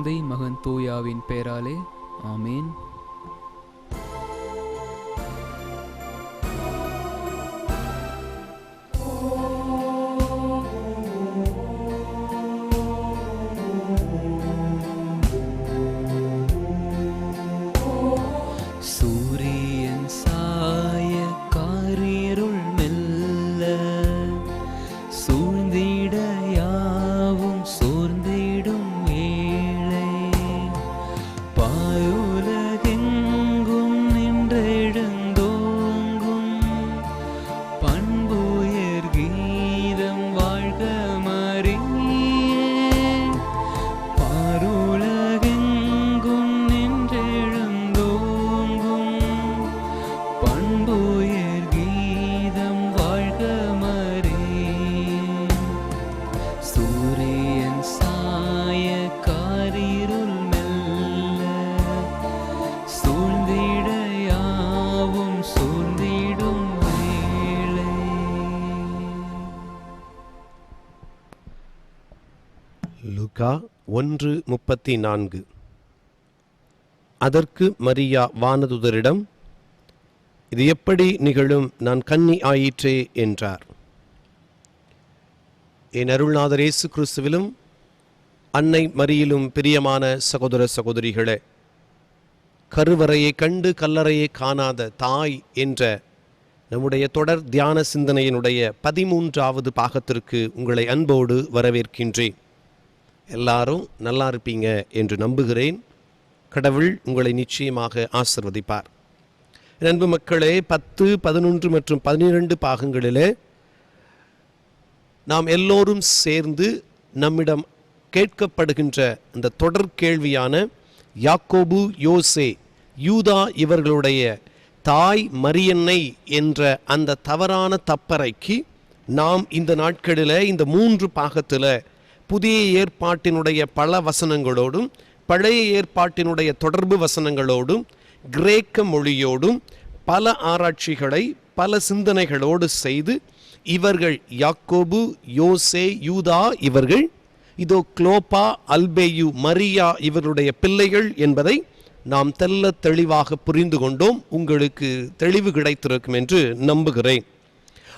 தந்தை மகன் தூயாவின் பெயராலே ஆமேன். சூரியன் சாய காரிருள் மெல்ல சூழ்ந்திட யாவும் சோர்ந்திடும் வேளை பாயுலகெங்கும் நின்றெழுந்தோங்கும் பண்புயர் கீதம் வாழ்க மரியே பாருலகெங்கும் நின்றெழுந்தோங்கும் பண்புயர் கீதம் வாழ்க மரியே சூரியன் சாய காரிருள் மெல்ல சூழ்ந்திட யாவும் சூழ்ந்திடும் வேளை. லூக்கா 1:34. அதற்கு மரியா வானதுதரிடம், இது எப்படி நிகழும், நான் கன்னி ஆயிற்றே என்றார். என் அருள்நாதர் இயேசு கிறிஸ்துவிலும் அன்னை மரியிலும் பிரியமான சகோதர சகோதரிகளே, கருவறையை கண்டு கல்லறையை காணாத தாய் என்ற நம்முடைய தொடர் தியான சிந்தனையினுடைய 13வது பாகத்திற்கு உங்களை அன்போடு வரவேற்கின்றேன். எல்லாரும் நல்லா இருப்பீங்க என்று நம்புகிறேன். கடவுள் உங்களை நிச்சயமாக ஆசிர்வதிப்பார். அன்பு மக்களே, 10, 11 மற்றும் 12 பாகங்களிலே நாம் எல்லோரும் சேர்ந்து நம்மிடம் கேட்கப்படுகின்ற இந்த தொடர் கேள்வியான யாக்கோபு, யோசே, யூதா இவர்களுடைய தாய் மரியன்னை என்ற அந்த தவறான தப்பறைக்கு நாம் இந்த நாட்களில் இந்த 3 பாகத்தில் புதிய ஏற்பாட்டினுடைய பல வசனங்களோடும் பழைய ஏற்பாட்டினுடைய தொடர்பு வசனங்களோடும் கிரேக்க மொழியோடும் பல ஆராய்ச்சிகளை பல சிந்தனைகளோடு செய்து இவர்கள் யாக்கோபு, யோசே, யூதா இவர்கள் இதோ குளோப்பா, அல்பேயு, மரியா இவருடைய பிள்ளைகள் என்பதை நாம் தெல்ல தெளிவாக புரிந்து கொண்டோம். உங்களுக்கு தெளிவு கிடைத்திருக்கும் என்று நம்புகிறேன்.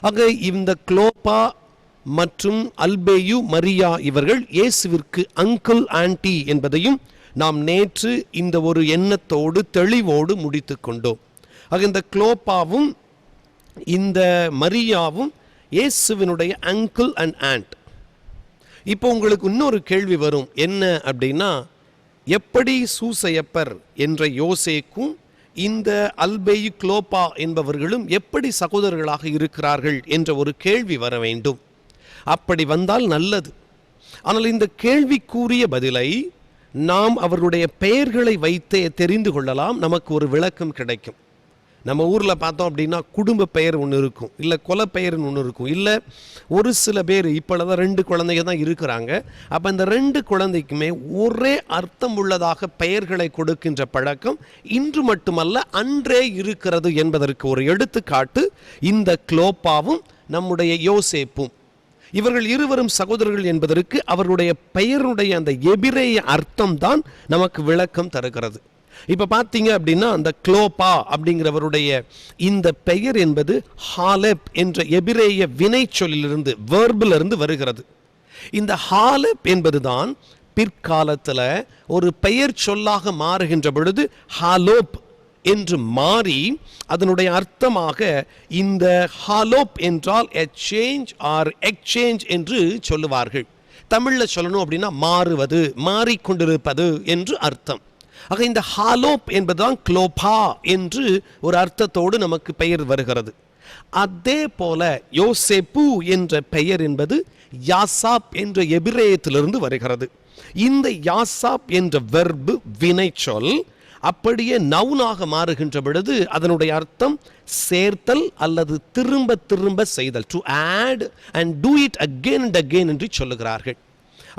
ஆக இந்த குளோப்பா மற்றும் அல்பேயு, மரியா இவர்கள் இயேசுவிற்கு அங்கிள், ஆன்டி என்பதையும் நாம் நேற்று இந்த ஒரு எண்ணத்தோடு தெளிவோடு முடித்து கொண்டோம். ஆக இந்த குளோப்பாவும் இந்த மரியாவும் இயேசுவினுடைய அங்கிள் அண்ட் ஆன்ட். இப்போ உங்களுக்கு இன்னொரு கேள்வி வரும், என்ன அப்படின்னா, எப்படி சூசையப்பர் என்ற யோசேக்கும் இந்த அல்பேயு, குளோப்பா என்பவர்களும் எப்படி சகோதரர்களாக இருக்கிறார்கள் என்ற ஒரு கேள்வி வர வேண்டும். அப்படி வந்தால் நல்லது. ஆனால் இந்த கேள்விக்குரிய பதிலை நாம் அவர்களுடைய பெயர்களை வைத்தே தெரிந்து கொள்ளலாம். நமக்கு ஒரு விளக்கம் கிடைக்கும். நம்ம ஊரில் பார்த்தோம் அப்படின்னா குடும்ப பெயர் ஒன்று இருக்கும், இல்லை கொலை பெயர்னு ஒன்று இருக்கும், இல்லை ஒரு சில பேர் இப்பொழுதான் 2 குழந்தைங்க தான் இருக்கிறாங்க. அப்போ இந்த 2 குழந்தைக்குமே ஒரே அர்த்தம் உள்ளதாக பெயர்களை கொடுக்கின்ற பழக்கம் இன்று மட்டுமல்ல அன்றே இருக்கிறது என்பதற்கு ஒரு எடுத்துக்காட்டு இந்த குளோப்பாவும் நம்முடைய யோசேப்பும். இவர்கள் இருவரும் சகோதரர்கள் என்பதற்கு அவருடைய பெயருடைய அந்த எபிரேய அர்த்தம் தான் நமக்கு விளக்கம் தருகிறது. இப்போ பார்த்தீங்க அப்படின்னா அந்த குளோப்பா அப்படிங்கிறவருடைய இந்த பெயர் என்பது ஹாலெப் என்ற எபிரேய வினை சொல்லிலிருந்து, வேர்பிலிருந்து வருகிறது. இந்த ஹாலெப் என்பது தான் பிற்காலத்தில் ஒரு பெயர் சொல்லாக மாறுகின்ற பொழுது ஹாலோப் என்று மாறி அதனுடைய அர்த்தமாக இந்த ஹாலோப் என்றால் எ சேஞ்ச் ஆர் எக்ஸ்சேஞ்ச் என்று சொல்லுவார்கள். தமிழில் சொல்லணும் அப்படின்னா மாறுவது, மாறிக்கொண்டிருப்பது என்று அர்த்தம். ஆக இந்த ஹாலோப் என்பதுதான் குளோப்பா என்று ஒரு அர்த்தத்தோடு நமக்கு பெயர் வருகிறது. அதே போல யோசேப்பு என்ற பெயர் என்பது யாசாப் என்ற எபிரேயத்திலிருந்து வருகிறது. இந்த யாசாப் என்ற வெர்பு வினைச்சொல் அப்படியே நவுனாக மாறுகின்ற பொழுது அதனுடைய அர்த்தம் சேர்த்தல் அல்லது திரும்ப திரும்ப செய்தல், to add and do it again and again என்று சொல்லுகிறார்கள்.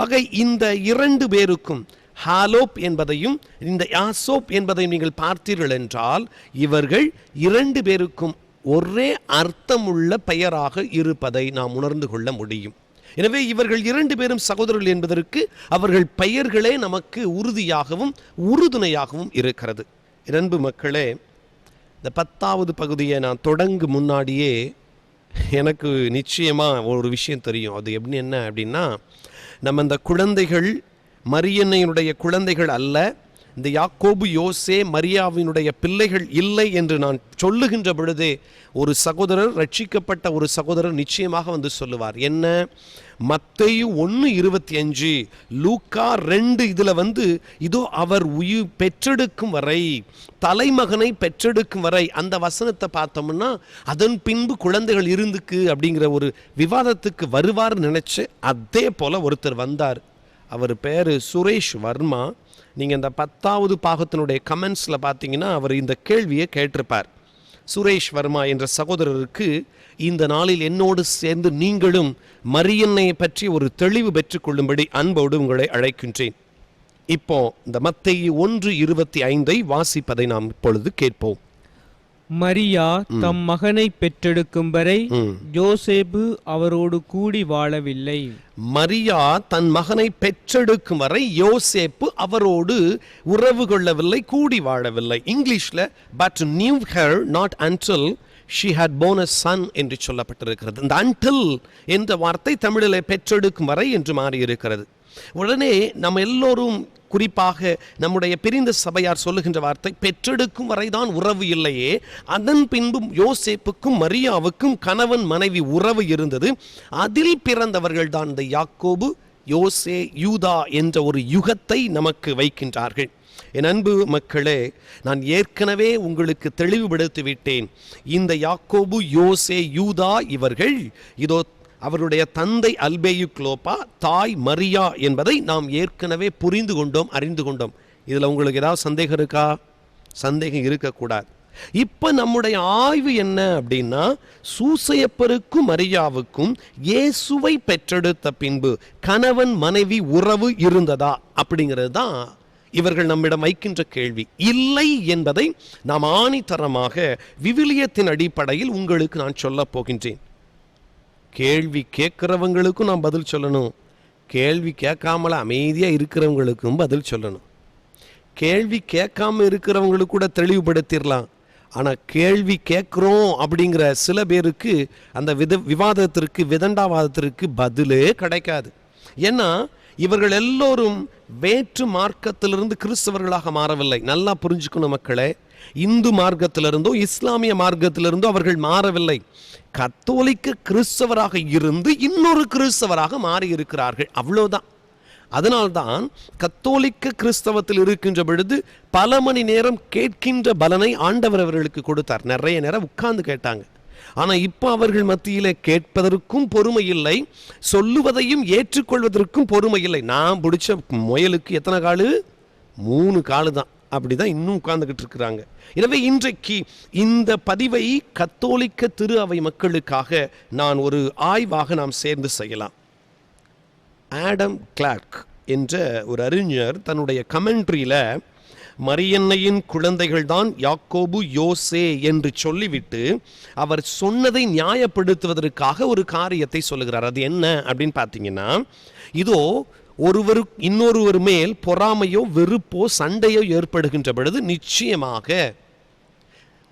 ஆக இந்த 2 பேருக்கும் ஹாலோப் என்பதையும் இந்த யாசோப் என்பதையும் நீங்கள் பார்த்தீர்கள் என்றால் இவர்கள் 2 பேருக்கும் ஒரே அர்த்தமுள்ள பெயராக இருப்பதை நாம் உணர்ந்து கொள்ள முடியும். எனவே இவர்கள் 2 பேரும் சகோதரர்கள் என்பதற்கு அவர்கள் பெயர்களே நமக்கு உறுதியாகவும் உறுதுணையாகவும் இருக்கிறது. அன்பு மக்களே, இந்த 10வது பகுதியை நான் தொடங்கு முன்னாடியே எனக்கு நிச்சயமாக ஒரு விஷயம் தெரியும். அது என்ன அப்படின்னா, நம்ம இந்த குழந்தைகள் மரியன்னையினுடைய குழந்தைகள் அல்ல, இந்த யாக்கோபு யோசே மரியாவினுடைய பிள்ளைகள் இல்லை என்று நான் சொல்லுகின்ற பொழுதே ஒரு சகோதரர், ரட்சிக்கப்பட்ட ஒரு சகோதரர் நிச்சயமாக வந்து சொல்லுவார். என்ன? மத்தேயு 1:25, லூக்கா 2 இதில் வந்து இதோ அவர் உயிர் பெற்றெடுக்கும் வரை, தலைமகனை பெற்றெடுக்கும் வரை, அந்த வசனத்தை பார்த்தோம்னா அதன் பின்பு குழந்தைகள் இருந்துக்கு அப்படிங்கிற ஒரு விவாதத்துக்கு வருவார் நினைச்சு அதே போல ஒருத்தர் வந்தார். அவர் பேர் சுரேஷ் வர்மா. நீங்கள் இந்த 10வது பாகத்தினுடைய கமெண்ட்ஸில் பார்த்தீங்கன்னா அவர் இந்த கேள்வியை கேட்டிருப்பார். சுரேஷ் வர்மா என்ற சகோதரருக்கு இந்த நாளில் என்னோடு சேர்ந்து நீங்களும் மரியன்னையை பற்றி ஒரு தெளிவு பெற்றுக்கொள்ளும்படி அன்போடு உங்களை அழைக்கின்றேன். இப்போ இந்த மத்தேயு 1:25 வாசிப்பதை நாம் இப்பொழுது கேட்போம். மரியா தம் மகனை பெற்றெடுக்கும் வரை யோசேப்பு அவரோடு கூடி வாழவில்லை. மரியா தன் மகனை பெற்றெடுக்கும் வரை யோசேப்பு அவரோடு உறவு கொள்ளவில்லை, கூடி வாழவில்லை. இங்கிலீஷ்ல but knew her not until she had born a son என்று சொல்லப்பட்டிருக்கிறது. இந்த until என்ற வார்த்தை தமிழில் பெற்றெடுக்கும் வரை என்று மாறி இருக்கிறது. உடனே நம்ம எல்லோரும், குறிப்பாக நம்முடைய பிரிந்த சபையார் சொல்லுகின்ற வார்த்தை, பெற்றெடுக்கும் வரைதான் உறவு இல்லையே, அதன் பின்பும் யோசேப்புக்கும் மரியாவுக்கும் கணவன் மனைவி உறவு இருந்தது, அதில் பிறந்தவர்கள் தான் இந்த யாக்கோபு யோசே யூதா என்ற ஒரு யுகத்தை நமக்கு வைக்கின்றார்கள். என் அன்பு மக்களே, நான் ஏற்கனவே உங்களுக்கு தெளிவுபடுத்தி விட்டேன். இந்த யாக்கோபு யோசே யூதா இவர்கள் இதோ அவருடைய தந்தை அல்பேயு குளோப்பா, தாய் மரியா என்பதை நாம் ஏற்கனவே புரிந்து கொண்டோம், அறிந்து கொண்டோம். இதில் உங்களுக்கு ஏதாவது சந்தேகம் இருக்கா? சந்தேகம் இருக்கக்கூடாது. இப்போ நம்முடைய ஆய்வு என்ன அப்படின்னா, சூசையப்பருக்கும் மரியாவுக்கும் இயேசுவை பெற்றெடுத்த பின்பு கணவன் மனைவி உறவு இருந்ததா அப்படிங்கிறது தான் இவர்கள் நம்மிடம் வைக்கின்ற கேள்வி. இல்லை என்பதை நாம் ஆணித்தரமாக விவிலியத்தின் அடிப்படையில் உங்களுக்கு நான் சொல்ல போகின்றேன். கேள்வி கேட்குறவங்களுக்கும் நான் பதில் சொல்லணும், கேள்வி கேட்காமல அமைதியாக இருக்கிறவங்களுக்கும் பதில் சொல்லணும். கேள்வி கேட்காம இருக்கிறவங்களுக்கு கூட தெளிவுபடுத்திடலாம். ஆனால் கேள்வி கேட்குறோம் அப்படிங்கிற சில பேருக்கு அந்த விவாதத்திற்கு, விதண்டாவாதத்திற்கு பதிலே கிடைக்காது. ஏன்னா இவர்கள் எல்லோரும் வேற்று மார்க்கத்திலிருந்து கிறிஸ்தவர்களாக மாறவில்லை. நல்லா புரிஞ்சுக்கணும் மக்களே, இந்து மார்க்கத்திலிருந்தோ இஸ்லாமிய மார்க்கத்திலிருந்தோ அவர்கள் மாறவில்லை. கத்தோலிக்க கிறிஸ்தவராக இருந்து இன்னொரு கிறிஸ்தவராக மாறி இருக்கிறார்கள், அவ்வளோதான். அதனால்தான் கத்தோலிக்க கிறிஸ்தவத்தில் இருக்கின்ற பொழுது பல மணி நேரம் கேட்கின்ற பலனை ஆண்டவர் அவர்களுக்கு கொடுத்தார். நிறைய நேரம் உட்கார்ந்து கேட்டாங்க. ஆனால் இப்போ அவர்கள் மத்தியில் கேட்பதற்கும் பொறுமை இல்லை, சொல்லுவதையும் ஏற்றுக்கொள்வதற்கும் பொறுமை இல்லை. நான் பிடிச்ச முயலுக்கு எத்தனை காலு? 3 காலு தான். அப்படிதான் இன்னும் உட்கார்ந்துகிட்டு இருக்கிறாங்க. எனவே இன்றைக்கு இந்த பதிவை கத்தோலிக்க திரு அவை மக்களுக்காக நான் ஒரு ஆய்வாக நாம் சேர்ந்து செய்யலாம். ஆடம் கிளார்க் என்ற ஒரு அறிஞர் தன்னுடைய கமெண்ட்ரியில மரியன்னையின் குழந்தைகள் தான் யாக்கோபு யோசே என்று சொல்லிவிட்டு அவர் சொன்னதை நியாயப்படுத்துவதற்காக ஒரு காரியத்தை சொல்லுகிறார். அது என்ன அப்படின்னு பார்த்தீங்கன்னா, இதோ ஒருவர் இன்னொருவர் மேல் பொறாமையோ வெறுப்போ சண்டையோ ஏற்படுகின்ற பொழுது நிச்சயமாக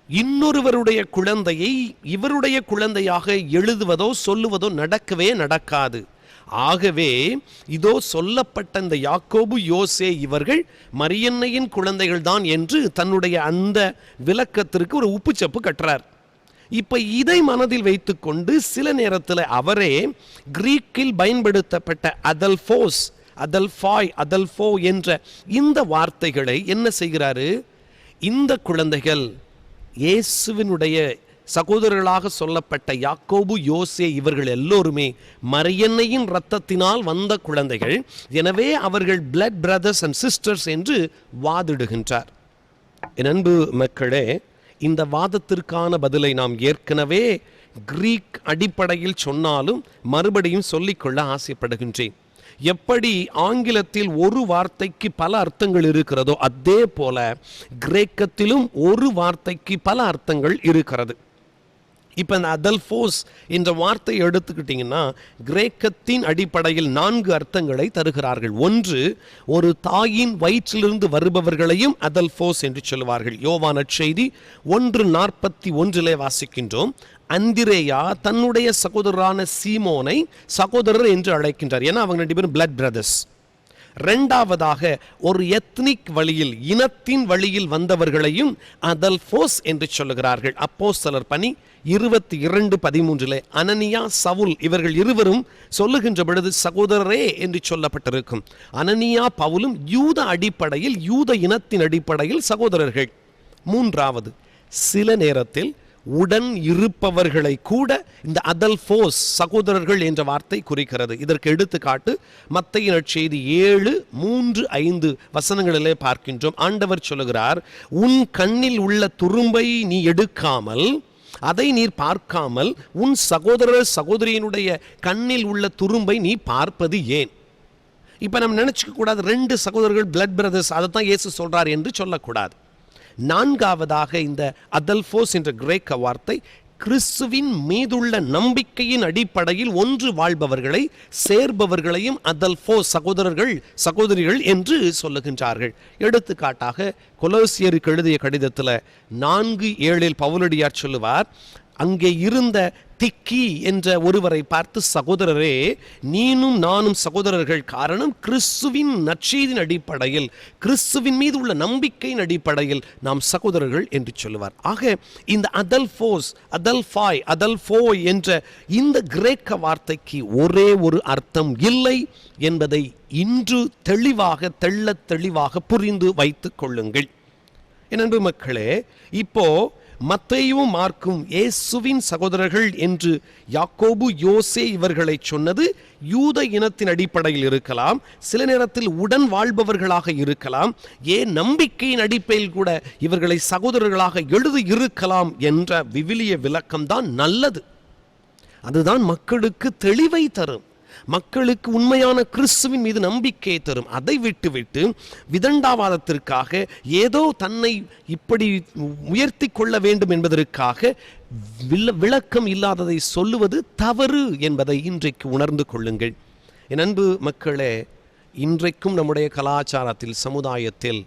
இன்னொருவருடைய குழந்தையை இவருடைய குழந்தையாக எழுதுவதோ சொல்லுவதோ நடக்கவே நடக்காது. ஆகவே இதோ சொல்லப்பட்ட இந்த யாக்கோபு யோசே இவர்கள் மரியன்னையின் குழந்தைகள் தான் என்று தன்னுடைய அந்த விளக்கத்திற்கு ஒரு உப்புச்சப்பு கட்டுறார். இப்ப இதை மனதில் வைத்துக்கொண்டு சில நேரத்தில் அவரே கிரீக்கில் பயன்படுத்தப்பட்ட அதல்போஸ், அதல்பாய், அதல்போ என்ற இந்த வார்த்தைகளை என்ன செய்கிறாரு, இந்த குழந்தைகள் இயேசுவினுடைய சகோதரர்களாக சொல்லப்பட்ட யாக்கோபு யோசே இவர்கள் எல்லோருமே மரியன்னையின் இரத்தத்தினால் வந்த குழந்தைகள், எனவே அவர்கள் பிளட் பிரதர்ஸ் அண்ட் சிஸ்டர்ஸ் என்று வாதிடுகின்றார். என் அன்பு மக்களே, இந்த வாதத்திற்கான பதிலை நாம் ஏற்கனவே கிரீக் அடிப்படையில் சொன்னாலும் மறுபடியும் சொல்லிக்கொள்ள ஆசைப்படுகின்றேன். எப்படி ஆங்கிலத்தில் ஒரு வார்த்தைக்கு பல அர்த்தங்கள் இருக்கிறதோ அதே போல கிரேக்கத்திலும் ஒரு வார்த்தைக்கு பல அர்த்தங்கள் இருக்கிறது. இப்போ இந்த அதல்போஸ் என்ற வார்த்தையை எடுத்துக்கிட்டிங்கன்னா கிரேக்கத்தின் அடிப்படையில் 4 அர்த்தங்களை தருகிறார்கள். ஒன்று, ஒரு தாயின் வயிற்றிலிருந்து வருபவர்களையும் அதல்போஸ் என்று சொல்வார்கள். யோவான் நற்செய்தி 1:41 வாசிக்கின்றோம். அந்திரேயா தன்னுடைய சகோதரரான சீமோனை சகோதரர் என்று அழைக்கின்றார். ஏன்னா அவங்க 2 பேரும் பிளட் பிரதர்ஸ். இரண்டாவதாக, ஒரு எத்னிக் வழியில், இனத்தின் வழியில் வந்தவர்களையும் அதல்போஸ் என்று சொல்லுகிறார்கள். அப்போஸ்தலர் பணி 22:13 அனனியா சவுல் இவர்கள் இருவரும் சொல்லுகின்ற பொழுது சகோதரரே என்று சொல்லப்பட்டிருக்கும். அனனியா பவுலும் யூத அடிப்படையில், யூத இனத்தின் அடிப்படையில் சகோதரர்கள். மூன்றாவது, சில நேரத்தில் உடன் இருப்பவர்களை கூட இந்த அதல்போஸ் சகோதரர்கள் என்ற வார்த்தை குறிக்கிறது. இதற்கு எடுத்துக்காட்டு மத்தேயு நற்செய்தி 7:3-5 வசனங்களிலே பார்க்கின்றோம். ஆண்டவர் சொல்லுகிறார், உன் கண்ணில் உள்ள துரும்பை நீ எடுக்காமல், அதை நீர் பார்க்காமல் உன் சகோதரர் சகோதரியினுடைய கண்ணில் உள்ள துரும்பை நீ பார்ப்பது ஏன்? இப்போ நம்ம நினைச்சுக்க கூடாது 2 சகோதரர்கள் பிளட் பிரதர்ஸ், அதை தான் இயேசு சொல்றார் என்று சொல்லக்கூடாது. நான்காவதாக, இந்த அதல்போஸ் என்ற கிரேக்க வார்த்தை கிறிஸ்துவின் மீதுள்ள நம்பிக்கையின் அடிப்படையில் ஒன்று வாழ்பவர்களை சேர்பவர்களையும் அதல்போஸ் சகோதரர்கள் சகோதரிகள் என்று சொல்லுகின்றார்கள். எடுத்துக்காட்டாக கொலோசியருக்கு எழுதிய கடிதத்தில் 4:7 பவுலடியார் சொல்லுவார், அங்கே இருந்த திக்கி என்ற ஒருவரை பார்த்து, சகோதரரே நீனும் நானும் சகோதரர்கள், காரணம் கிறிஸ்துவின் நற்செய்தியின் அடிப்படையில், கிறிஸ்துவின் மீது உள்ள நம்பிக்கையின் அடிப்படையில் நாம் சகோதரர்கள் என்று சொல்லுவார். ஆக இந்த அதல்போஸ், அதல்பாய், அதல்போய் என்ற இந்த கிரேக்க வார்த்தைக்கு ஒரே ஒரு அர்த்தம் இல்லை என்பதை இன்று தெளிவாக, தெள்ளத் தெளிவாக புரிந்து வைத்துக் கொள்ளுங்கள். என் அன்பு மக்களே, இப்போ மத்தேயுவும் மார்க்கும் இயேசுவின் சகோதரர்கள் என்று யாக்கோபு யோசே இவர்களை சொன்னது யூத இனத்தின் அடிப்படையில் இருக்கலாம், சில நேரத்தில் உடன் வாழ்பவர்களாக இருக்கலாம், ஏன் நம்பிக்கையின் அடிப்படையில் கூட இவர்களை சகோதரர்களாக எழுதி இருக்கலாம் என்ற விவிலிய விளக்கம்தான் நல்லது. அதுதான் மக்களுக்கு தெளிவை தரும், மக்களுக்கு உண்மையான கிறிஸ்துவின் மீது நம்பிக்கையை தரும். அதை விட்டுவிட்டு விதண்டாவாதத்திற்காக, ஏதோ தன்னை இப்படி உயர்த்தி கொள்ள வேண்டும் என்பதற்காக விளக்கம் இல்லாததை சொல்லுவது தவறு என்பதை இன்றைக்கு உணர்ந்து கொள்ளுங்கள். என் அன்பு மக்களே, இன்றைக்கும் நம்முடைய கலாச்சாரத்தில், சமுதாயத்தில்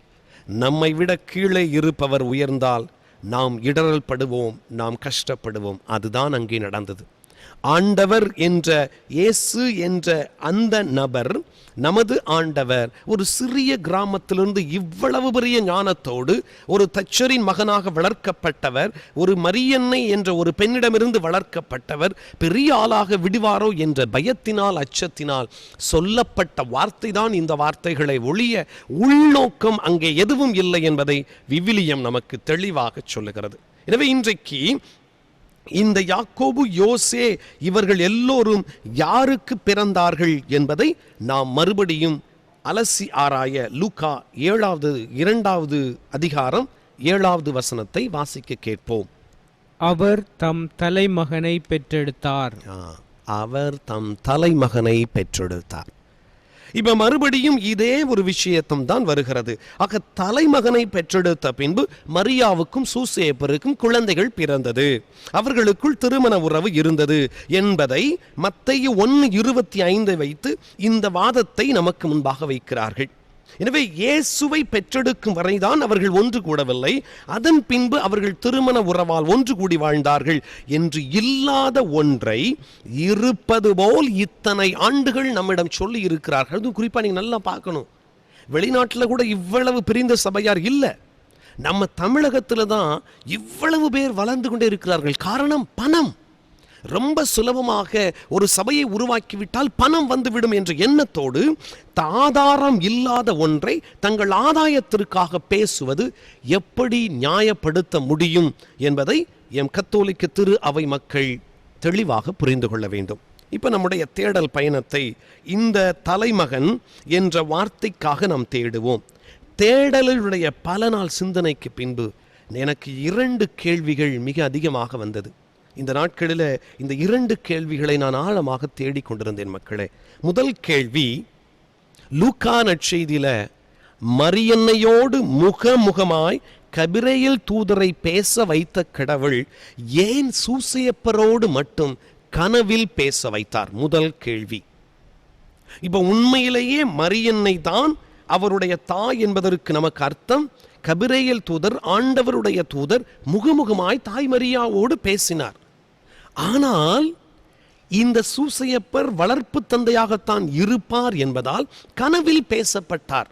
நம்மை விட கீழே இருப்பவர் உயர்ந்தால் நாம் இடறல் படுவோம், நாம் கஷ்டப்படுவோம். அதுதான் அங்கே நடந்தது. ஆண்டவர் என்ற இயேசு என்ற அந்த நபர், நமது ஆண்டவர், ஒரு சிறிய கிராமத்திலிருந்து இவ்வளவு பெரிய ஞானத்தோடு ஒரு தச்சரின் மகனாக வளர்க்கப்பட்டவர், ஒரு மரியன்னை என்ற ஒரு பெண்ணிடமிருந்து வளர்க்கப்பட்டவர், பெரிய ஆளாக விடுவாரோ என்ற பயத்தினால், அச்சத்தினால் சொல்லப்பட்ட வார்த்தை தான் இந்த வார்த்தைகளை ஒழிய உள்நோக்கம் அங்கே எதுவும் இல்லை என்பதை விவிலியம் நமக்கு தெளிவாக சொல்லுகிறது. எனவே இன்றைக்கு இந்த யாக்கோபு யோசே இவர்கள் எல்லோரும் யாருக்கு பிறந்தார்கள் என்பதை நாம் மறுபடியும் அலசி ஆராய லூக்கா 2வது அதிகாரம் 7வது வசனத்தை வாசிக்க கேட்போம். அவர் தம் தலைமகனை பெற்றெடுத்தார். அவர் தம் தலைமகனை பெற்றெடுத்தார். இப்ப மறுபடியும் இதே ஒரு விஷயத்தும் தான் வருகிறது. ஆக தலைமகனை பெற்றெடுத்த பின்பு மரியாவுக்கும் சூசேப்பருக்கும் குழந்தைகள் பிறந்தது, அவர்களுக்குள் திருமண உறவு இருந்தது என்பதை மத்தேயு 1:25 வைத்து இந்த வாதத்தை நமக்கு முன்பாக வைக்கிறார்கள். எனவே இயேசுவை பெற்றெடுக்கும் வரைதான் அவர்கள் ஒன்று கூடவில்லை, அதன் பின்பு அவர்கள் திருமண உறவால் ஒன்று கூடி வாழ்ந்தார்கள் என்று இல்லாத ஒன்றை இருப்பது போல் இத்தனை ஆண்டுகள் நம்மிடம் சொல்லி இருக்கிறார்கள். அதுவும் குறிப்பாக நீங்கள் நல்லா பார்க்கணும், வெளிநாட்டில் கூட இவ்வளவு பிரிந்த சபையார் இல்லை, நம்ம தமிழகத்தில் தான் இவ்வளவு பேர் வளர்ந்து கொண்டே இருக்கிறார்கள். காரணம் பணம். ரொம்ப சுலபமாக ஒரு சபையை உருவாக்கிவிட்டால் பணம் வந்துவிடும் என்ற எண்ணத்தோடு ஆதாரம் இல்லாத ஒன்றை தங்கள் ஆதாயத்திற்காக பேசுவது எப்படி நியாயப்படுத்த முடியும் என்பதை எம் கத்தோலிக்க திரு அவை மக்கள் தெளிவாக புரிந்து கொள்ள வேண்டும். இப்போ நம்முடைய தேடல் பயணத்தை இந்த தலைமகன் என்ற வார்த்தைக்காக நாம் தேடுவோம். தேடலுடைய பல நாள் சிந்தனைக்கு பின்பு எனக்கு 2 கேள்விகள் மிக அதிகமாக வந்தது. இந்த நாட்களில் இந்த 2 கேள்விகளை நான் ஆழமாக தேடிக்கொண்டிருந்தேன் மக்களே. முதல் கேள்வி, லூக்கா நற்செய்தியில மரியன்னையோடு முகமுகமாய் கபிரேயல் தூதரை பேச வைத்த கடவுள் ஏன் சூசையப்பரோடு மட்டும் கனவில் பேச வைத்தார்? முதல் கேள்வி. இப்ப உண்மையிலேயே மரியன்னை தான் அவருடைய தாய் என்பதற்கு நமக்கு அர்த்தம், கபிரேயல் தூதர் ஆண்டவருடைய தூதர் முகமுகமாய் தாய் மரியாவோடு பேசினார். ஆனால் இந்த சூசையப்பர் வளர்ப்பு தந்தையாகத்தான் இருப்பார் என்பதால் கனவில் பேசப்பட்டார்.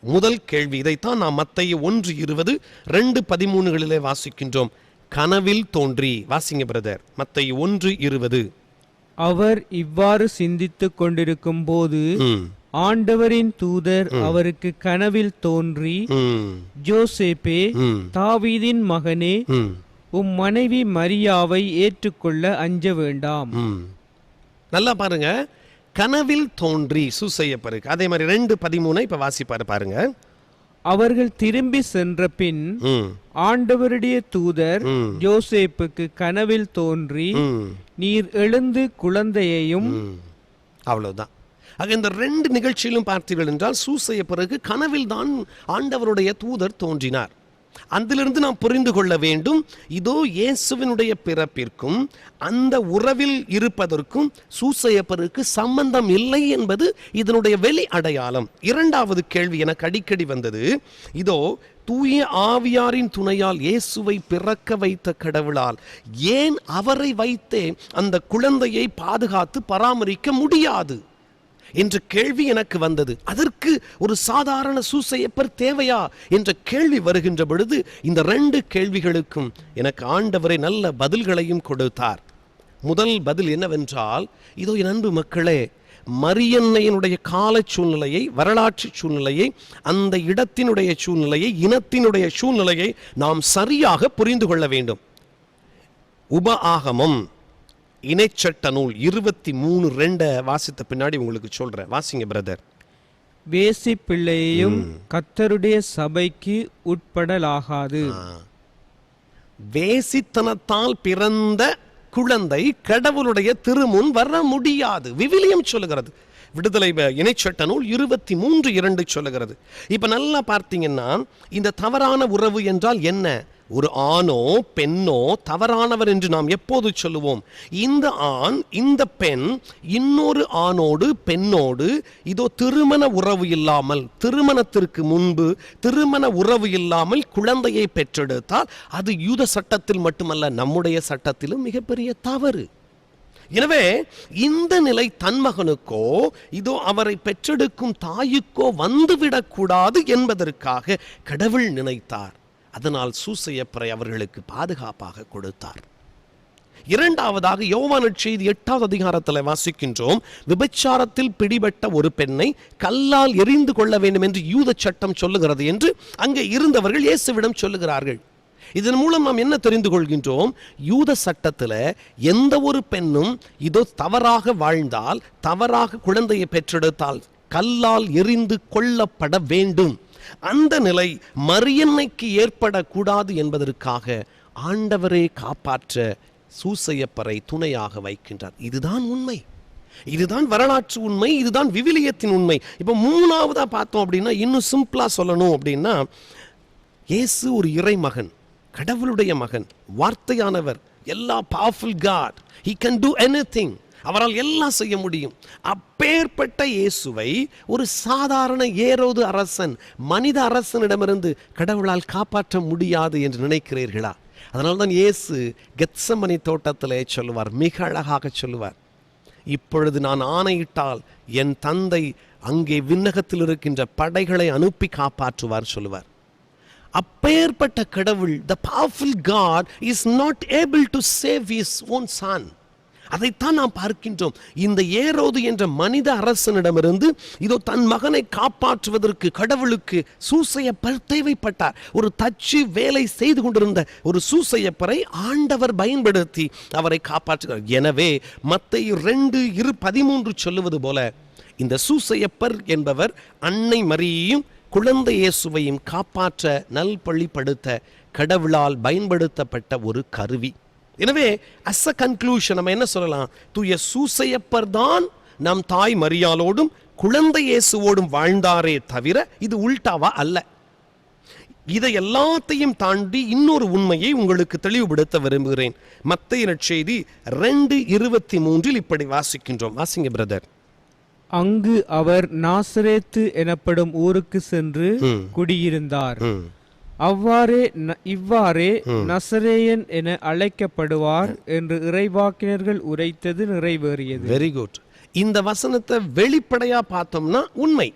முதல் கேள்வி. இதைத்தான் நாம் மத்தேயு 1:20, 2:13 வாசிக்கின்றோம். கனவில் தோன்றி. வாசிங்க பிரதர், மத்தேயு 1:20. அவர் இவ்வாறு சிந்தித்துக் கொண்டிருக்கும் போது ஆண்டவரின் தூதர் அவருக்கு கனவில் தோன்றி, ஜோசேப்பே, தாவீதின் மகனே, உம் மனைவி மரியாவை ஏற்றுக்கொள்ள அஞ்ச வேண்டாம். நல்லா பாருங்க, கனவில் தோன்றி சூசையப்பருக்கு. அதே மாதிரி 2:13 இப்ப வாசிப்பாரு பாருங்க. அவர்கள் திரும்பி சென்ற பின் ஆண்டவருடைய தூதர் யோசேப்புக்கு கனவில் தோன்றி, நீர் எழுந்து குழந்தையையும். அவ்வளவுதான். ஆக இந்த 2 நிகழ்ச்சியிலும் பார்த்தீர்கள் என்றால் சூசையப்பருக்கு கனவில் தான் ஆண்டவருடைய தூதர் தோன்றினார். அதிலிருந்து நாம் புரிந்து கொள்ள வேண்டும், இதோ இயேசுவினுடைய பிறப்பிற்கும் அந்த உறவில் இருப்பதற்கும் சூசையப்பருக்கு சம்பந்தம் இல்லை என்பது இதனுடைய வெளி அடையாளம். இரண்டாவது கேள்வி எனக்கு அடிக்கடி வந்தது, இதோ தூய ஆவியாரின் துணையால் இயேசுவை பிறக்க வைத்த கடவுளால் ஏன் அவரை வைத்தே அந்த குழந்தையை பாதுகாத்து பராமரிக்க முடியாது என்ற கேள்வி எனக்கு வந்தது. அதற்கு ஒரு சாதாரண சூசையப்பர் தேவையா என்ற கேள்வி வருகின்ற பொழுது இந்த 2 கேள்விகளுக்கும் எனக்கு ஆண்டவரை நல்ல பதில்களையும் கொடுத்தார். முதல் பதில் என்னவென்றால், இதோ என் அன்பு மக்களே, மரியன்னையினுடைய கால சூழ்நிலையை, வரலாற்று சூழ்நிலையை, அந்த இடத்தினுடைய சூழ்நிலையை, இனத்தினுடைய சூழ்நிலையை நாம் சரியாக புரிந்து கொள்ள வேண்டும். உப ஆகமம் இணைச்சட்ட நூல் 23:2 வாசித்த பின்னாடி உங்களுக்கு சொல்றேன். வாசிங்க பிரதர். வேசி பிள்ளையையும் கர்த்தருடைய சபைக்கு உட்படலாகாது. வேசித்தனத்தால் பிறந்த குழந்தை கடவுளுடைய திருமுன் வர முடியாது. விவிலியம் சொல்லுகிறது. விடுதலை இணைச்சட்ட நூல் 23:2 சொல்லுகிறது. இப்ப நல்லா பார்த்தீங்கன்னா, இந்த தவறான உறவு என்றால் என்ன? ஒரு ஆணோ பெண்ணோ தவறானவர் என்று நாம் எப்போது சொல்லுவோம்? இந்த ஆண், இந்த பெண் இன்னொரு ஆணோடு பெண்ணோடு இதோ திருமண உறவு இல்லாமல், திருமணத்திற்கு முன்பு திருமண உறவு இல்லாமல் குழந்தையை பெற்றெடுத்தால் அது யூத சட்டத்தில் மட்டுமல்ல, நம்முடைய சட்டத்திலும் மிகப்பெரிய தவறு. எனவே இந்த நிலை தன் மகனுக்கோ இதோ அவரை பெற்றெடுக்கும் தாயுக்கோ வந்துவிடக்கூடாது என்பதற்காக கடவுள் நினைத்தார். அதனால் சூசையப்பரை அவர்களுக்கு பாதுகாப்பாக கொடுத்தார். இரண்டாவதாக யோவான் நற்செய்தி 8வது அதிகாரத்தில் வாசிக்கின்றோம், விபச்சாரத்தில் பிடிபட்ட ஒரு பெண்ணை கல்லால் எறிந்து கொள்ள வேண்டும் என்று யூத சட்டம் சொல்லுகிறது என்று அங்கே இருந்தவர்கள் இயேசுவிடம் சொல்லுகிறார்கள். இதன் மூலம் நாம் என்ன தெரிந்து கொள்கின்றோம்? யூத சட்டத்தில் எந்த ஒரு பெண்ணும் இதோ தவறாக வாழ்ந்தால், தவறாக குழந்தையை பெற்றெடுத்தால் கல்லால் எறிந்து கொல்லப்பட வேண்டும். அந்த நிலை மரியன்னைக்கு ஏற்படக்கூடாது என்பதற்காக ஆண்டவரே காப்பாற்ற சூசையப்பரை துணையாக வைக்கின்றார். இதுதான் உண்மை, இதுதான் வரலாற்று உண்மை, இதுதான் விவிலியத்தின் உண்மை. இப்போ மூணாவதா பார்த்தோம் அப்படின்னா, இன்னும் சிம்பிளா சொல்லணும் அப்படின்னா, இயேசு ஒரு இறைமகன், கடவுளுடைய மகன், வார்த்தையானவர், எல்லா powerful God, he can do anything, அவரால் எல்லாம் செய்ய முடியும். அப்பேற்பட்ட இயேசுவை ஒரு சாதாரண ஏரோது அரசன், மனித அரசனிடமிருந்து கடவுளால் காப்பாற்ற முடியாது என்று நினைக்கிறீர்களா? அதனால்தான் இயேசு கெத்சமனி தோட்டத்திலே சொல்லுவார், மிக அழகாக சொல்லுவார், இப்பொழுது நான் ஆணையிட்டால் என் தந்தை அங்கே விண்ணகத்தில் இருக்கின்ற படைகளை அனுப்பி காப்பாற்றுவார் சொல்லுவார். அப்பேற்பட்ட கடவுள், the powerful God is not able to save his own son. அதைத்தான் நாம் பார்க்கின்றோம். இந்த ஏரோது என்ற மனித அரசனிடமிருந்து இதோ தன் மகனை காப்பாற்றுவதற்கு கடவுளுக்கு சூசையப்பர் தேவைப்பட்டார். ஒரு தச்சு வேலை செய்து கொண்டிருந்த ஒரு சூசையப்பரை ஆண்டவர் பயன்படுத்தி அவரை காப்பாற்றுகிறார். எனவே மத்தேயு 2:13 சொல்லுவது போல, இந்த சூசையப்பர் என்பவர் அன்னை மரியையும் குழந்தை இயேசுவையும் காப்பாற்ற நல்பழிப்படுத்த கடவுளால் பயன்படுத்தப்பட்ட ஒரு கருவி. எனவே அஸ் அ கன்க்ளூஷன் நம்ம என்ன சொல்லலாம்? தூய சூசையப்பர் தான் நம் தாய் மரியாளோடும் குழந்தை இயேசுவோடும் வாழ்ந்தாரே தவிர இது உல்டாவா அல்ல. இதை எல்லாத்தையும் தாண்டி இன்னொரு உண்மையை உங்களுக்கு தெளிவுபடுத்த விரும்புகிறேன். மத்தேயு நற்செய்தி 2:23 இப்படி வாசிக்கின்றோம். வாசிங்க பிரதர். அங்கு அவர் நாசரேத்து எனப்படும் ஊருக்கு சென்று குடியிருந்தார். இவ்வாறே நசரேயன் என அழைக்கப்படுவார் என்று இறைவாக்கினர்கள் உரைத்தது நிறைவேறியது. Very good. இந்த வசனத்தை வெளிப்படையா பார்த்தோம்னா உண்மை.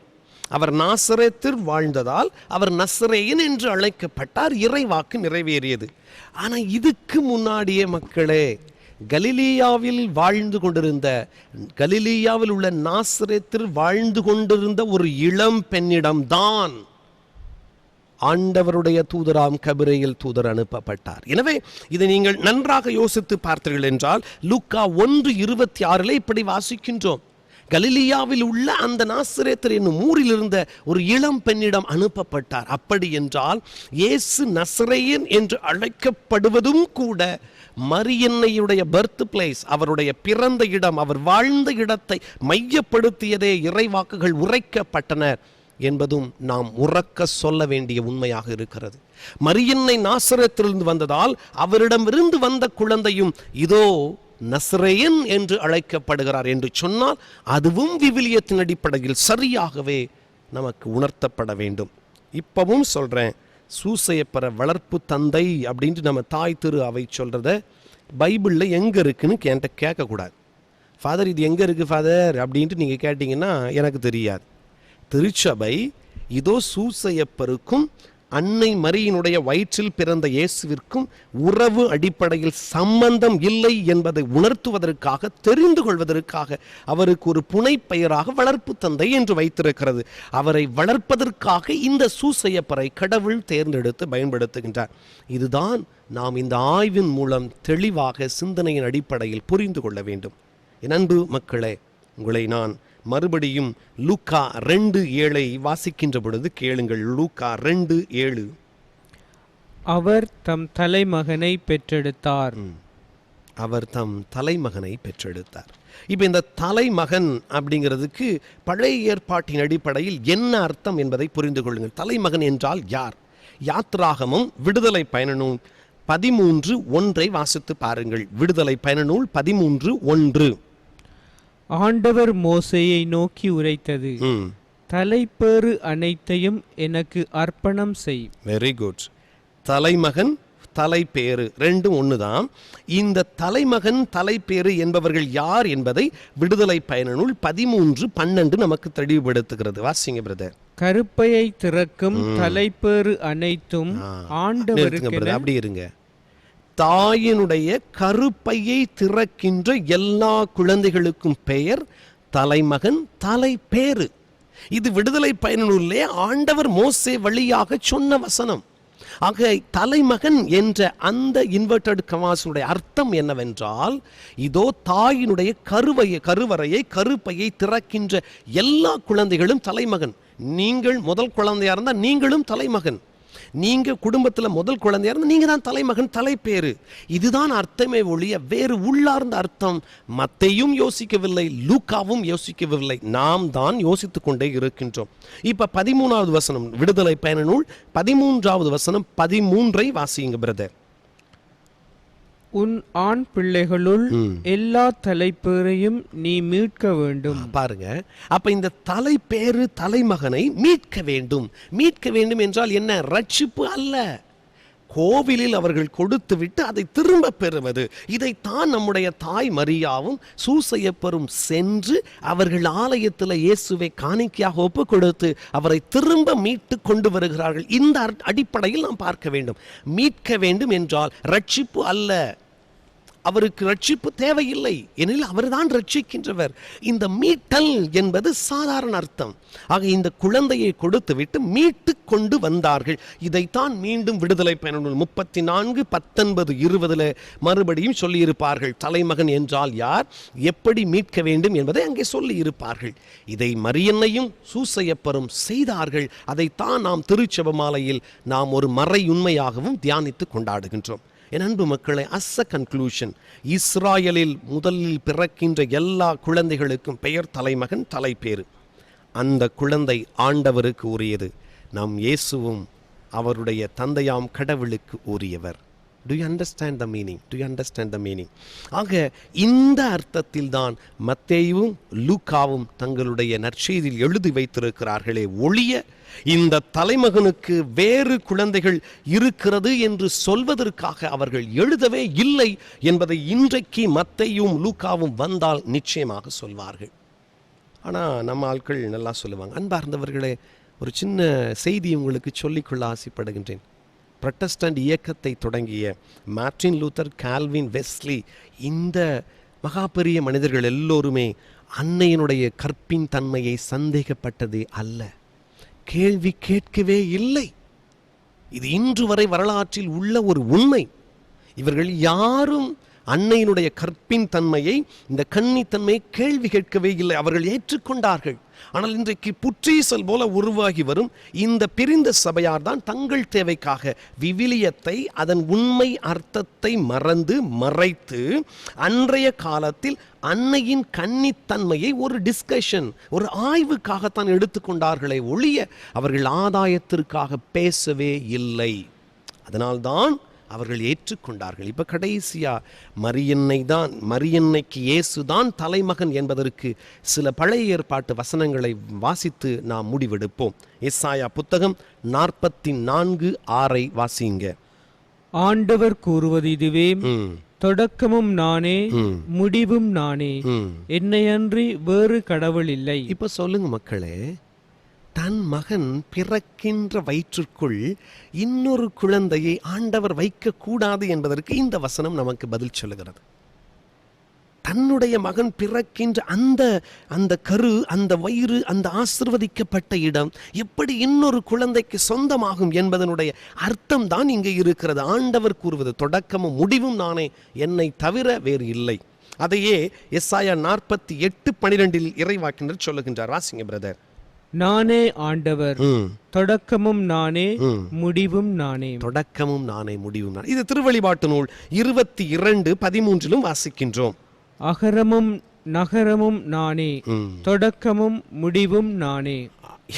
அவர் நாசரேத்தில் வாழ்ந்ததால் அவர் நசரேயன் என்று அழைக்கப்பட்டார். இறைவாக்கு நிறைவேறியது. ஆனா இதுக்கு முன்னாடியே மக்களே, கலிலேயாவில் வாழ்ந்து கொண்டிருந்த, கலிலேயாவில் உள்ள நாசரேத்தில் வாழ்ந்து கொண்டிருந்த ஒரு இளம் பெண்ணிடம்தான் ஆண்டவருடைய தூதராம் கபிரேல் தூதர் அனுப்பப்பட்டார். எனவே இதை நீங்கள் நன்றாக யோசித்து பார்த்தீர்கள் என்றால் லூக்கா 1:26 இப்படி வாசிக்கின்றோம். கலிலியாவில் உள்ள அந்த நாசரேத் என்னும் ஊரில் இருந்த ஒரு இளம் பெண்ணிடம் அனுப்பப்பட்டார். அப்படி என்றால் இயேசு நசரேயன் என்று அழைக்கப்படுவதும் கூட மரியன்னையுடைய பர்த் பிளேஸ், அவருடைய பிறந்த இடம், அவர் வாழ்ந்த இடத்தை மையப்படுத்தியதே இறைவாக்குகள் உரைக்கப்பட்டன என்பதும் நாம் உறக்க சொல்ல வேண்டிய உண்மையாக இருக்கிறது. மரியன்னை நாசரேத்திலிருந்து வந்ததால் அவரிடமிருந்து வந்த குழந்தையும் இதோ நசரேயன் என்று அழைக்கப்படுகிறார் என்று சொன்னால் அதுவும் விவிலியத்தின் அடிப்படையில் சரியாகவே நமக்கு உணர்த்தப்பட வேண்டும். இப்பவும் சொல்றேன், சூசையப்பர வளர்ப்பு தந்தை அப்படின்ட்டு நம்ம தாய் திரு அவை சொல்றத பைபிளில் எங்கே இருக்குன்னு என்கிட்ட கேட்கக்கூடாது. ஃபாதர் இது எங்கே இருக்குது ஃபாதர் அப்படின்ட்டு நீங்கள் கேட்டிங்கன்னா எனக்கு தெரியாது. திருச்சபை இதோ சூசையப்பருக்கும் அன்னை மரியினுடைய வயிற்றில் பிறந்த இயேசுவிற்கும் உறவு அடிப்படையில் சம்பந்தம் இல்லை என்பதை உணர்த்துவதற்காக, தெரிந்து கொள்வதற்காக அவருக்கு ஒரு புனைப்பெயராக வளர்ப்பு தந்தை என்று வைத்திருக்கிறது. அவரை வளர்ப்பதற்காக இந்த சூசையப்பரை கடவுள் தேர்ந்தெடுத்து பயன்படுத்துகின்றார். இதுதான் நாம் இந்த ஆய்வின் மூலம் தெளிவாக சிந்தனையின் அடிப்படையில் புரிந்து கொள்ள வேண்டும். என் அன்பு மக்களே, உங்களை நான் மறுபடியும் லூக்கா 2:7 வாசிக்கின்ற பொழுது கேளுங்கள். லூக்கா 2:7. அவர் தம் தலைமகனை பெற்றெடுத்தார். அவர் தம் தலைமகனை பெற்றெடுத்தார். இப்போ இந்த தலைமகன் அப்படிங்கிறதுக்கு பழைய ஏற்பாட்டின் அடிப்படையில் என்ன அர்த்தம் என்பதை புரிந்து கொள்ளுங்கள். தலைமகன் என்றால் யார்? யாத்ராகமம் விடுதலை பயண நூல் 13:1 வாசித்து பாருங்கள். விடுதலை பயண நூல் 13:1. ஆண்டவர் மோசேயை நோக்கி உரைத்தது, தலைப்பேறு அனைத்தையும் எனக்கு அர்ப்பணம் செய். Very good. தலைமகன் தலைப்பேறு ரெண்டும் ஒண்ணுதான். இந்த தலைமகன் தலைப்பேறு என்பவர்கள் யார் என்பதை விடுதலை பயண நூல் 13:12 நமக்கு தெளிவுபடுத்துகிறது. வாசிங்க பிரதர். கருப்பையை திறக்கும் தலைப்பேறு அனைத்தும் ஆண்டவருக்கு. அப்படி இருங்க. தாயினுடைய கருப்பையை திறக்கின்ற எல்லா குழந்தைகளுக்கும் பெயர் தலைமகன் தலைப்பேறு. இது விடுதலை பயண நூலிலே ஆண்டவர் மோசே வழியாக சொன்ன வசனம். ஆக தலைமகன் என்ற அந்த இன்வெர்டட் கமாஸுடைய அர்த்தம் என்னவென்றால், இதோ தாயினுடைய கருவறையை கருப்பையை திறக்கின்ற எல்லா குழந்தைகளும் தலைமகன். நீங்கள் முதல் குழந்தையா இருந்தால் நீங்களும் தலைமகன். நீங்க குடும்பத்தில் முதல் குழந்தையா இருந்தால் நீங்க தான் தலைமகன் தலைப்பேறு. இதுதான் அர்த்தமே ஒழிய வேறு உள்ளார்ந்த அர்த்தம் மத்தேயும் யோசிக்கவில்லை, லூக்காவும் யோசிக்கவில்லை. நாம் தான் யோசித்துக் கொண்டே இருக்கின்றோம். இப்ப 13வது வசனம் விடுதலை பயண நூல் 13வது வசனம் 13 வாசியுங்க பிரதர். உன் ஆண் பிள்ளைகளுள் எல்லா தலைப்பேரையும் நீ மீட்க வேண்டும். பாருங்க, அப்ப இந்த தலைப்பேறு தலைமகனை மீட்க வேண்டும். மீட்க வேண்டும் என்றால் என்ன? ரட்சிப்பு அல்ல, கோவிலில் அவர்கள் கொடுத்து விட்டு அதை திரும்ப பெறுவது. இதைத்தான் நம்முடைய தாய் மரியாவும் சூசையப்பரும் சென்று அவர்கள் ஆலயத்தில் இயேசுவை காணிக்கையாக ஒப்பு கொடுத்து அவரை திரும்ப மீட்டு கொண்டு வருகிறார்கள். இந்த அடிப்படையில் நாம் பார்க்க வேண்டும். மீட்க வேண்டும் என்றால் ரட்சிப்பு அல்ல, அவருக்கு ரட்சிப்பு தேவையில்லை, எனில் அவர்தான் ரட்சிக்கின்றவர். இந்த மீட்டல் என்பது சாதாரண அர்த்தம். ஆக இந்த குழந்தையை கொடுத்து விட்டு மீட்டு கொண்டு வந்தார்கள். இதைத்தான் மீண்டும் விடுதலை பயண நூல் 34:19-20 மறுபடியும் சொல்லியிருப்பார்கள். தலைமகன் என்றால் யார், எப்படி மீட்க வேண்டும் என்பதை அங்கே சொல்லி இருப்பார்கள். இதை மரியன்னையும் சூசையப்பரும் செய்தார்கள். அதைத்தான் நாம் திருச்செபமாலையில் நாம் ஒரு மறை உண்மையாகவும் தியானித்து கொண்டாடுகின்றோம். என் அன்பு மக்களை, அஸ் அ கன்க்ளூஷன், இஸ்ராயலில் முதலில் பிறக்கின்ற எல்லா குழந்தைகளுக்கும் பெயர் தலைமகன் தலைப்பேறு. அந்த குழந்தை ஆண்டவருக்கு உரியது. நாம் இயேசுவும் அவருடைய தந்தையாம் கடவுளுக்கு உரியவர். To you understand the meaning? To you understand the meaning? ஆக இந்த அர்த்தத்தில் தான் மத்தேயுவும் லூக்காவும் தங்களுடைய நற்செய்தியில் எழுதி வைத்திருக்கிறார்களே ஒழிய இந்த தலைமகனுக்கு வேறு குழந்தைகள் இருக்கிறது என்று சொல்வதற்காக அவர்கள் எழுதவே இல்லை என்பதை இன்றைக்கு மத்தேயும் லூக்காவும் வந்தால் நிச்சயமாக சொல்வார்கள். ஆனால் நம்ம ஆட்கள் நல்லா சொல்லுவாங்க. அன்பார்ந்தவர்களே, ஒரு சின்ன செய்தி உங்களுக்கு சொல்லிக்கொள்ள ஆசைப்படுகின்றேன். புரட்டஸ்டன்ட் இயக்கத்தை தொடங்கிய மார்ட்டின் லூத்தர், கால்வின், வெஸ்லி, இந்த மகா பெரிய மனிதர்கள் எல்லோருமே அன்னையினுடைய கற்பின் தன்மையை சந்தேகப்பட்டதே அல்ல, கேள்வி கேட்கவே இல்லை. இது இன்று வரை வரலாற்றில் உள்ள ஒரு உண்மை. இவர்கள் யாரும் அன்னையினுடைய கற்பின் தன்மையை, இந்த கன்னித்தன்மையை கேள்வி கேட்கவே இல்லை, அவர்கள் ஏற்றுக்கொண்டார்கள். ஆனால் இன்றைக்கு புற்றீசல் போல உருவாகி வரும் இந்த பிரிந்த சபையார் தான் தங்கள் தேவைக்காக விவிலியத்தை அதன் உண்மை அர்த்தத்தை மறைத்து அன்றைய காலத்தில் அன்னையின் கன்னித்தன்மையை ஒரு டிஸ்கஷன், ஒரு ஆய்வுக்காகத்தான் எடுத்துக்கொண்டார்களே ஒழிய அவர்கள் ஆதாயத்திற்காக பேசவே இல்லை. அதனால்தான் அவர்கள் ஏற்றுக்கொண்டார்கள். இப்போ கடைசியா மரியன்னைக்கு இயேசுதான் தலைமகன் என்பதற்கு சில பழைய ஏற்பாட்டு வசனங்களை வாசித்து நாம் முடிவெடுப்போம். எசாயா புத்தகம் 44:6 வாசிங்க. ஆண்டவர் கூறுவது இதுவே, தொடக்கமும் நானே, முடிவும் நானே, என்னையன்றி வேறு கடவுள் இல்லை. இப்ப சொல்லுங்க மக்களே, தன் மகன் பிறக்கின்ற வயிற்றுக்குள் இன்னொரு குழந்தையை ஆண்டவர் வைக்க கூடாது என்பதற்கு இந்த வசனம் நமக்கு பதில் சொல்லுகிறது. தன்னுடைய மகன் பிறக்கின்ற அந்த கரு, அந்த வயிறு, அந்த ஆசிர்வதிக்கப்பட்ட இடம் எப்படி இன்னொரு குழந்தைக்கு சொந்தமாகும் என்பதனுடைய அர்த்தம் தான் இங்கே இருக்கிறது. ஆண்டவர் கூறுவது தொடக்கமும் முடிவும் நானே, என்னை தவிர வேறு இல்லை. அதையே எசாயா 48:12 இறைவாக்கினர் சொல்லுகின்றார். வாசிங்க பிரதர். நானே ஆண்டவர், தொடக்கமும் நானே, முடிவும் நானே. தொடக்கமும் நானே, முடிவும் நானே. இது திருவெளிப்பாட்டு நூல் 22:13 வாசிக்கின்றோம். அகரமும் நகரமும் நானே, தொடக்கமும் முடிவும் நானே.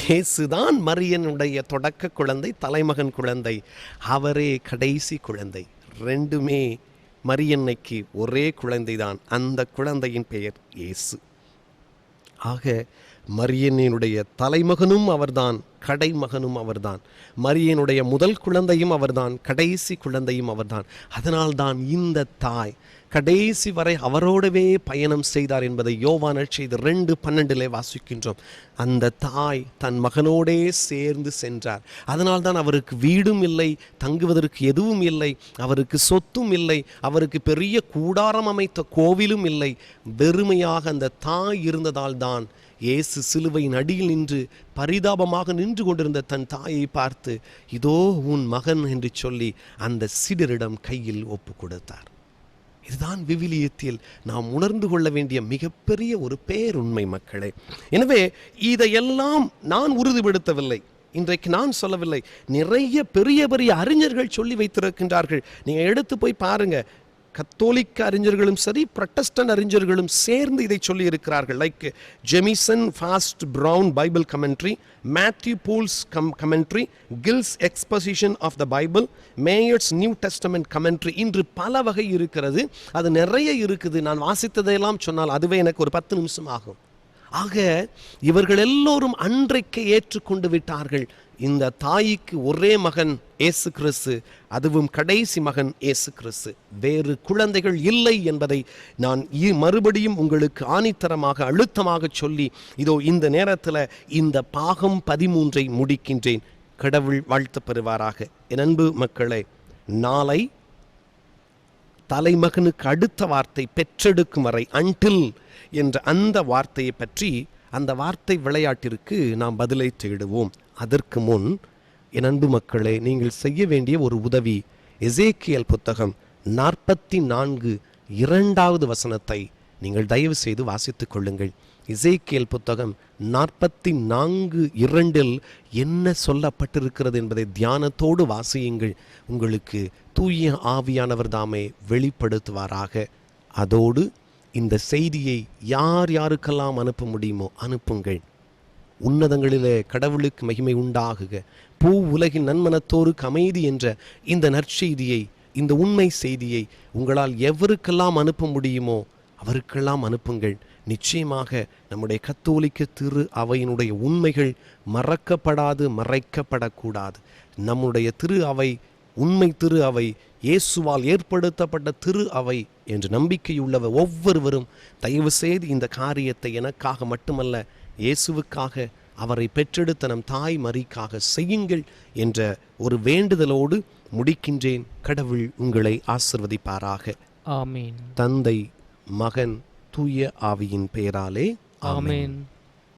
இயேசுதான் மரியனுடைய தொடக்க குழந்தை, தலைமகன் குழந்தை, அவரே கடைசி குழந்தை. ரெண்டுமே மரியன்னைக்கு ஒரே குழந்தைதான். அந்த குழந்தையின் பெயர் இயேசு. ஆக மரியனுடைய தலைமகனும் அவர்தான், கடைமகனும் அவர்தான். மரியனுடைய முதல் குழந்தையும் அவர்தான், கடைசி குழந்தையும் அவர்தான். அதனால்தான் இந்த தாய் கடைசி வரை அவரோடவே பயணம் செய்தார் என்பதை யோவான் நற்செய்தி 2:12 வாசிக்கின்றோம். அந்த தாய் தன் மகனோடே சேர்ந்து சென்றார். அதனால்தான் அவருக்கு வீடும் இல்லை, தங்குவதற்கு எதுவும் இல்லை, அவருக்கு சொத்தும் இல்லை, அவருக்கு பெரிய கூடாரம் அமைத்த கோவிலும் இல்லை. வெறுமையாக அந்த தாய் இருந்ததால் தான் இயேசு சிலுவையின் அடியில் நின்று பரிதாபமாக நின்று கொண்டிருந்த தன் தாயை பார்த்து, இதோ உன் மகன் என்று சொல்லி அந்த சீடரிடம் கையில் ஒப்பு கொடுத்தார். இதுதான் விவிலியத்தில் நாம் உணர்ந்து கொள்ள வேண்டிய மிகப்பெரிய ஒரு பேருண்மை மக்களே. எனவே இதையெல்லாம் நான் உறுதிப்படுத்தவில்லை, இன்றைக்கு நான் சொல்லவில்லை. நிறைய பெரிய பெரிய அறிஞர்கள் சொல்லி வைத்திருக்கின்றார்கள். நீங்கள் எடுத்து போய் பாருங்க. கத்தோலிக்க அறிஞர்களும் சரி, புரட்டஸ்டன்ட் அறிஞர்களும் சேர்ந்து இதை சொல்லி இருக்கிறார்கள். Like Jamieson Fausset Brown Bible commentary, Matthew Poole's commentary, Gill's exposition of the Bible, Meyer's New Testament commentary, இன்று பல வகை இருக்கிறது. அது நிறைய இருக்குது. நான் வாசித்ததையெல்லாம் சொன்னால் அதுவே எனக்கு ஒரு 10 நிமிஷம் ஆகும். ஆக இவர்கள் எல்லோரும் அன்றைக்கு ஏற்றுக்கொண்டு விட்டார்கள். இந்த தாய்க்கு ஒரே மகன் இயேசு கிறிஸ்து, அதுவும் கடைசி மகன் இயேசு கிறிஸ்து. வேறு குழந்தைகள் இல்லை என்பதை நான் மறுபடியும் உங்களுக்கு ஆணித்தரமாக அழுத்தமாக சொல்லி இதோ இந்த நேரத்தில் இந்த பாகம் 13 முடிக்கின்றேன். கடவுள் வாழ்த்து பெறுவாராக. என் அன்பு மக்களே, நாளை தலைமகனுக்கு அடுத்த வார்த்தை பெற்றெடுக்கும் வரை, அன்டில் என்ற அந்த வார்த்தையை பற்றி, அந்த வார்த்தை விளையாட்டிற்கு நாம் பதிலை தேடுவோம். அதற்கு முன் என் அன்பு மக்களே, நீங்கள் செய்ய வேண்டிய ஒரு உதவி, எசேக்கியேல் புத்தகம் 44:2 வசனத்தை நீங்கள் தயவு செய்து வாசித்துக் கொள்ளுங்கள். எசேக்கியேல் புத்தகம் 44:2 என்ன சொல்லப்பட்டிருக்கிறது என்பதை தியானத்தோடு வாசியுங்கள். உங்களுக்கு தூய ஆவியானவர் தாமே வெளிப்படுத்துவாராக. அதோடு இந்த செய்தியை யார் யாருக்கெல்லாம் அனுப்ப முடியுமோ அனுப்புங்கள். உன்னதங்களிலே கடவுளுக்கு மகிமை உண்டாகுக. பூ உலகின் நன்மனத்தோருக்கு அமைதி என்ற இந்த நற்செய்தியை, இந்த உண்மை செய்தியை உங்களால் எவருக்கெல்லாம் அனுப்ப முடியுமோ அவருக்கெல்லாம் அனுப்புங்கள். நிச்சயமாக நம்முடைய கத்தோலிக்க திரு அவையினுடைய உண்மைகள் மறக்கப்படாது, மறைக்கப்படக்கூடாது. நம்முடைய திரு அவை உண்மை திரு அவை, இயேசுவால் ஏற்படுத்தப்பட்ட திரு அவை என்று நம்பிக்கையுள்ளவர் ஒவ்வொருவரும் தயவு செய்து இந்த காரியத்தை எனக்காக மட்டுமல்ல, இயேசுவுக்காக, அவரை பெற்றெடுத்த நம் தாய் மரிக்காக செய்யுங்கள் என்ற ஒரு வேண்டுதலோடு முடிக்கின்றேன். கடவுள் உங்களை ஆசிர்வதிப்பாராக. ஆமேன். தந்தை, மகன், தூய ஆவியின் பெயராலே ஆமேன்.